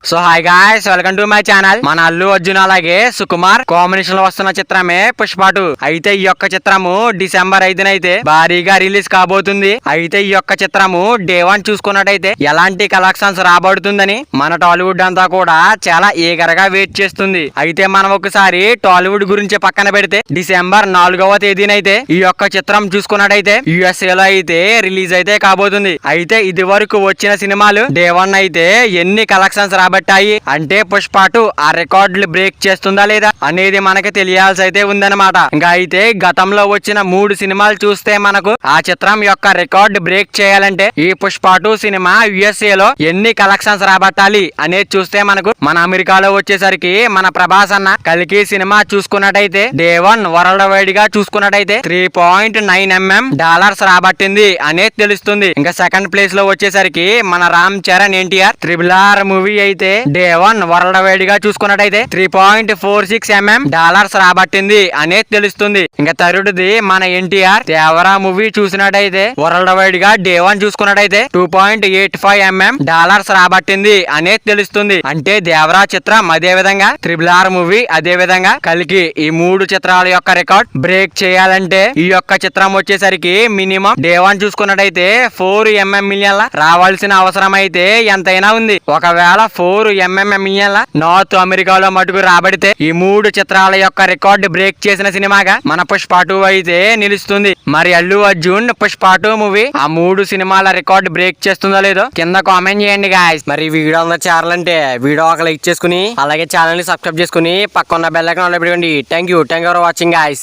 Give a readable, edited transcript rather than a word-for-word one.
So hi guys, welcome to my channel. మన అల్లు అర్జున్ అలాగే Sukumar combination లో వస్తున్న చిత్రమే పుష్ప 2. అయితే ఈ యొక్క చిత్రము డిసెంబర్ 5న అయితే భారీగా రిలీజ్ కాబోతుంది. అయితే ఈ యొక్క చిత్రము డే 1 చూసుకున్నట్టయితే ఎలాంటి కలెక్షన్స్ రాబడుతుందని మన టాలీవుడ్ అంతా కూడా చాలా ఈగరగా వెయిట్ చేస్తుంది. అయితే మనం ఒకసారి టాలీవుడ్ గురించి పక్కన పెడితే డిసెంబర్ 4వ తేదీనైతే ఈ యొక్క చిత్రం చూసుకున్నట్టయితే USA లో అయితే రిలీజ్ అయితే కాబోతుంది. అయితే ఇది వరకు వచ్చిన సినిమాలు డే 1 అయితే ఎన్ని కలెక్షన్స్ రాబట్టాయి అంటే పుష్ప 2 ఆ రికార్డులు బ్రేక్ చేస్తుందా లేదా అనేది మనకి తెలియాల్సి అయితే ఉందన్నమాట. ఇంకా అయితే గతంలో వచ్చిన 3 సినిమాలు చూస్తే మనకు ఆ చిత్రం యొక్క రికార్డు బ్రేక్ చేయాలంటే ఈ పుష్ప 2 సినిమా USA లో ఎన్ని కలెక్షన్స్ రాబట్టాలి అనేది చూస్తే మనకు మన అమెరికాలో వచ్చేసరికి మన ప్రభాస్ అన్న కల్కి సినిమా చూసుకున్నట్టయితే డే 1 వరల్డ్ వైడ్ గా చూసుకున్నట్టయితే 3.9 mm డాలర్స్ రాబట్టింది అనేది తెలుస్తుంది. ఇంకా సెకండ్ ప్లేస్ లో వచ్చేసరికి మన రామ్ చరణ్ ఎన్టీఆర్ RRR మూవీ అయితే డే 1 వరల్డ్ వైడ్ గా చూసుకున్నట్టయితే 3.46 mm డాలర్స్ రాబట్టింది అనేది తెలుస్తుంది. ఇంకా థర్డ్ది మన ఎన్టీఆర్ దేవరా మూవీ చూసినట్టయితే వరల్డ్ వైడ్ గా డే 1 చూసుకున్నట్టయితే 2.85 mm డాలర్స్ రాబట్టింది అనేది తెలుస్తుంది. అంటే దేవరా చిత్రం అదే విధంగా RRR మూవీ అదే విధంగా కల్కి ఈ 3 చిత్రాల యొక్క రికార్డ్ బ్రేక్ చేయాలంటే ఈ యొక్క చిత్రం వచ్చేసరికి మినిమం డే 1 చూసుకున్నట్టయితే 4 mm మిలియన్ల రావాల్సిన అవసరం అయితే ఎంతైనా ఉంది. ఒకవేళ 4 mm మిలియన్ల నార్త్ అమెరికాలో మటుకు రాబడితే ఈ 3 చిత్రాల యొక్క రికార్డు బ్రేక్ చేసిన సినిమాగా మన పుష్ప 2 అయితే నిలుస్తుంది. మరి అల్లు అర్జున్ పుష్ప 2 మూవీ ఆ 3 సినిమాల రికార్డు బ్రేక్ చేస్తుందో లేదో కింద కామెంట్ చేయండి గాయ్స్. మరి వీడియో అందరూ చేరాలంటే వీడియో ఒక లైక్ చేసుకుని అలాగే ఛానల్ ని సబ్స్క్రైబ్ చేసుకుని పక్కన బెల్ ఐకాన్ ఆన్ లో పెట్టుకోండి. Thank you for watching guys.